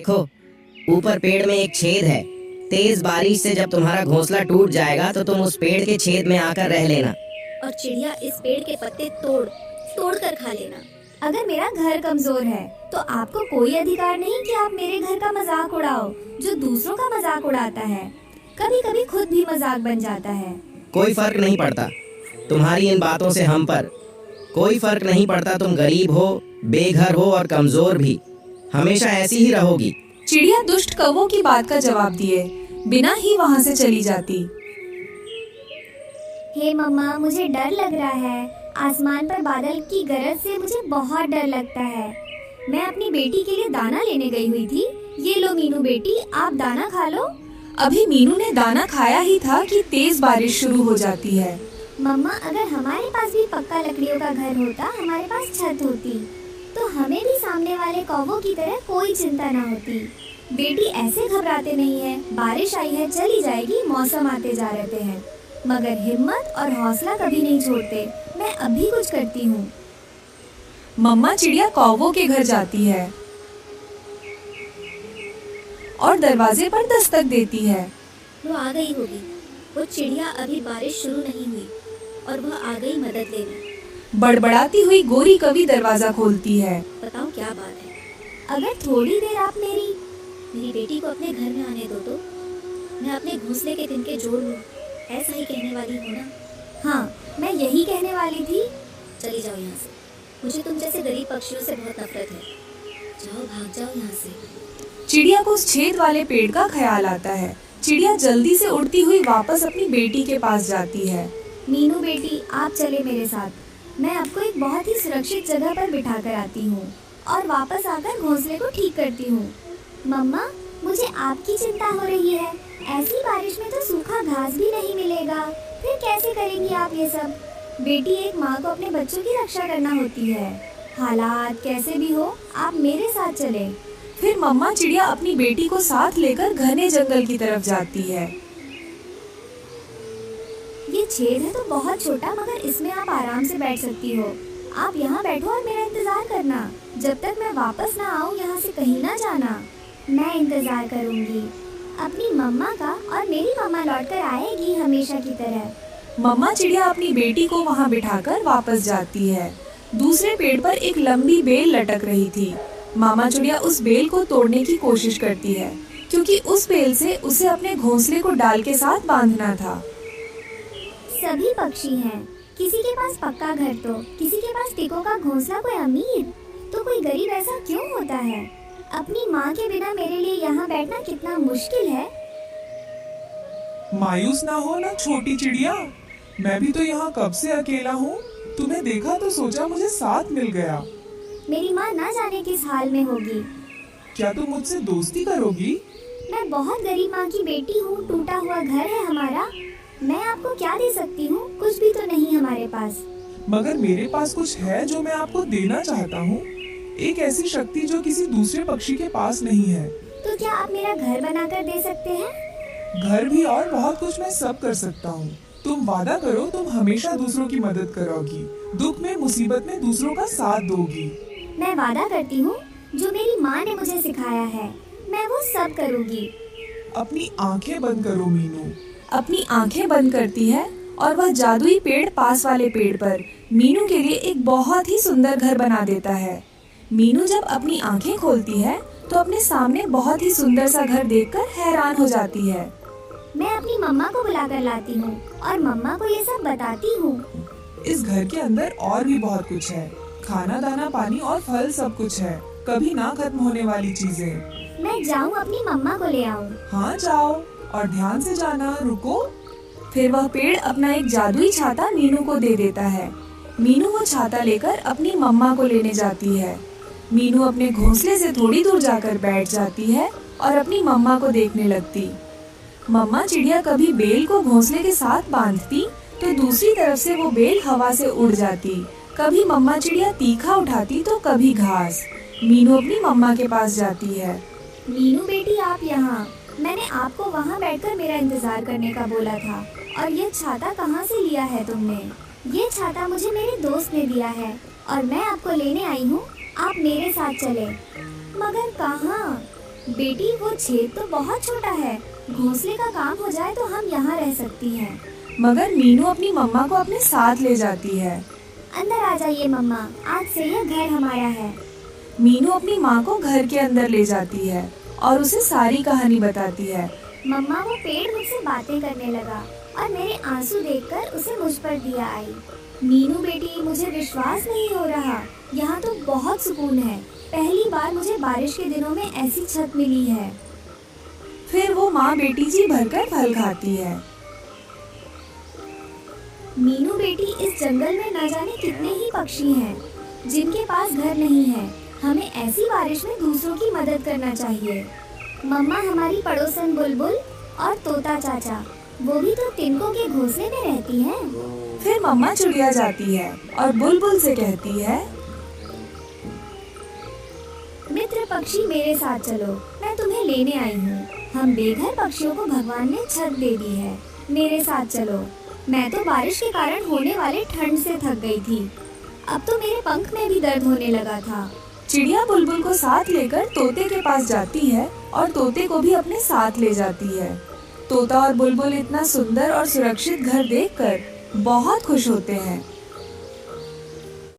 देखो, ऊपर पेड़ में एक छेद है। तेज बारिश से जब तुम्हारा घोंसला टूट जाएगा तो तुम उस पेड़ के छेद में आकर रह लेना। और चिड़िया इस पेड़ के पत्ते तोड़ तोड़ कर खा लेना। अगर मेरा घर कमजोर है तो आपको कोई अधिकार नहीं कि आप मेरे घर का मजाक उड़ाओ। जो दूसरों का मजाक उड़ाता है कभी कभी खुद भी मजाक बन जाता है। कोई फर्क नहीं पड़ता तुम्हारी इन बातों से हम पर। कोई फर्क नहीं पड़ता तुम गरीब हो, बेघर हो और कमजोर भी। हमेशा ऐसी ही रहोगी। चिड़िया दुष्ट कौवों की बात का जवाब दिए बिना ही वहाँ से चली जाती। हे मम्मा, मुझे डर लग रहा है। आसमान पर बादल की गरज से मुझे बहुत डर लगता है। मैं अपनी बेटी के लिए दाना लेने गई हुई थी। ये लो मीनू बेटी, आप दाना खा लो। अभी मीनू ने दाना खाया ही था कि तेज बारिश शुरू हो जाती है। मम्मा, अगर हमारे पास भी पक्का लकड़ियों का घर होता, हमारे पास छत होती, तो हमें भी सामने वाले कौवों की तरह कोई चिंता ना होती। बेटी ऐसे घबराते नहीं है। बारिश आई है, चली जाएगी, मौसम आते जा रहते हैं, मगर हिम्मत और हौसला कभी नहीं छोड़ते। मैं अभी कुछ करती हूँ। मम्मा चिड़िया कौवों के घर जाती है और दरवाजे पर दस्तक देती है। वो आ गई होगी। वो चिड़िया अभी बारिश शुरू नहीं हुई और वह आ गई मदद लेने। बड़बड़ाती हुई गोरी कवि दरवाजा खोलती है। बताओ क्या बात है? अगर थोड़ी देर आप मेरी बेटी को अपने घर में आने दो तो मैं अपने घोंसले के तिनके जोड़ लूं। ऐसा ही कहने वाली हो ना? हाँ, मैं यही कहने वाली थी। चली जाओ यहाँ से। मुझे तुम जैसे गरीब पक्षियों से बहुत नफरत है। जाओ, भाग जाओ यहाँ से। चिड़िया को उस छेद वाले पेड़ का ख्याल आता है। चिड़िया जल्दी से उड़ती हुई वापस अपनी बेटी के पास जाती है। मीनू बेटी, आप चले मेरे साथ। मैं आपको एक बहुत ही सुरक्षित जगह पर बिठा कर आती हूँ और वापस आकर घोंसले को ठीक करती हूँ। मम्मा, मुझे आपकी चिंता हो रही है। ऐसी बारिश में तो सूखा घास भी नहीं मिलेगा, फिर कैसे करेंगी आप ये सब? बेटी, एक माँ को अपने बच्चों की रक्षा करना होती है। हालात कैसे भी हो, आप मेरे साथ चले। फिर मम्मा चिड़िया अपनी बेटी को साथ लेकर घने जंगल की तरफ जाती है। ये छेद है तो बहुत छोटा, मगर इसमें आप आराम से बैठ सकती हो। आप यहाँ बैठो और मेरा इंतजार करना। जब तक मैं वापस ना आऊँ, यहाँ से कहीं ना जाना। मैं इंतजार करूँगी अपनी मम्मा का, और मेरी मम्मा लौटकर आएगी हमेशा की तरह। मम्मा चिड़िया अपनी बेटी को वहाँ बिठाकर वापस जाती है। दूसरे पेड़ पर एक लंबी बेल लटक रही थी। मामा चिड़िया उस बेल को तोड़ने की कोशिश करती है, क्योंकि उस बेल से उसे अपने घोंसले को डाल के साथ बांधना था। सभी पक्षी हैं। किसी के पास पक्का घर तो किसी के पास टिकों का घोंसला। कोई अमीर तो कोई गरीब, ऐसा क्यों होता है? अपनी माँ के बिना मेरे लिए यहाँ बैठना कितना मुश्किल है। मायूस ना हो ना छोटी चिड़िया, मैं भी तो यहाँ कब से अकेला हूँ। तुम्हें देखा तो सोचा मुझे साथ मिल गया। मेरी माँ ना जाने किस हाल में होगी। क्या तुम मुझसे दोस्ती करोगी? मैं बहुत गरीब माँ की बेटी हूँ। टूटा हुआ घर है हमारा। मैं आपको क्या दे सकती हूँ? कुछ भी तो नहीं हमारे पास। मगर मेरे पास कुछ है जो मैं आपको देना चाहता हूँ। एक ऐसी शक्ति जो किसी दूसरे पक्षी के पास नहीं है। तो क्या आप मेरा घर बनाकर दे सकते हैं? घर भी और बहुत कुछ मैं सब कर सकता हूँ। तुम वादा करो, तुम हमेशा दूसरों की मदद करोगी, दुख में मुसीबत में दूसरों का साथ दोगी। मैं वादा करती हूँ, जो मेरी माँ ने मुझे सिखाया है मैं वो सब करूँगी। अपनी आंखें बंद करो मीनू। अपनी आंखें बंद करती है और वह जादुई पेड़ पास वाले पेड़ पर मीनू के लिए एक बहुत ही सुंदर घर बना देता है। मीनू जब अपनी आंखें खोलती है तो अपने सामने बहुत ही सुंदर सा घर देखकर हैरान हो जाती है। मैं अपनी मम्मा को बुलाकर लाती हूँ और मम्मा को ये सब बताती हूँ। इस घर के अंदर और भी बहुत कुछ है। खाना, दाना, पानी और फल सब कुछ है। कभी ना खत्म होने वाली चीजें। मैं जाऊँ अपनी मम्मा को ले आऊँ? हाँ जाओ, और ध्यान से जाना। रुको। फिर वह पेड़ अपना एक जादुई छाता मीनू को दे देता है। मीनू वो छाता लेकर अपनी मम्मा को लेने जाती है। मीनू अपने घोंसले से थोड़ी दूर जाकर बैठ जाती है और अपनी मम्मा को देखने लगती। मम्मा चिड़िया कभी बेल को घोंसले के साथ बांधती तो दूसरी तरफ से वो बेल हवा से उड़ जाती। कभी मम्मा चिड़िया तीखा उठाती तो कभी घास। मीनू अपनी मम्मा के पास जाती है। मीनू बेटी, आप यहाँ। मैंने आपको वहाँ बैठकर मेरा इंतजार करने का बोला था। और ये छाता कहाँ से लिया है तुमने? ये छाता मुझे मेरे दोस्त ने दिया है और मैं आपको लेने आई हूँ। आप मेरे साथ चले। मगर कहाँ? बेटी वो छेद तो बहुत छोटा है, घोंसले का काम हो जाए तो हम यहाँ रह सकती हैं। मगर मीनू अपनी मम्मा को अपने साथ ले जाती है। अंदर आ जाइए मम्मा, आज से यह घर हमारा है। मीनू अपनी माँ को घर के अंदर ले जाती है और उसे सारी कहानी बताती है। मम्मा वो पेड़ मुझसे बातें करने लगा और मेरे आंसू देखकर उसे मुझ पर दया आई। मीनू बेटी, मुझे विश्वास नहीं हो रहा, यहाँ तो बहुत सुकून है। पहली बार मुझे बारिश के दिनों में ऐसी छत मिली है। फिर वो माँ बेटी जी भरकर फल खाती है। मीनू बेटी, इस जंगल में न जाने कितने ही पक्षी हैं जिनके पास घर नहीं है। हमें ऐसी बारिश में दूसरों की मदद करना चाहिए। मम्मा, हमारी पड़ोसन बुलबुल और तोता चाचा, वो भी तो तिनकों के घोंसले में रहती हैं। फिर मम्मा चिड़िया जाती है और बुलबुल से कहती है, मित्र पक्षी मेरे साथ चलो, मैं तुम्हें लेने आई हूँ। हम बेघर पक्षियों को भगवान ने छत दे दी है, मेरे साथ चलो। मैं तो बारिश के कारण होने वाले ठंड से थक गई थी, अब तो मेरे पंख में भी दर्द होने लगा था। चिड़िया बुलबुल को साथ लेकर तोते के पास जाती है और तोते को भी अपने साथ ले जाती है। तोता और बुलबुल इतना सुंदर और सुरक्षित घर देखकर बहुत खुश होते हैं।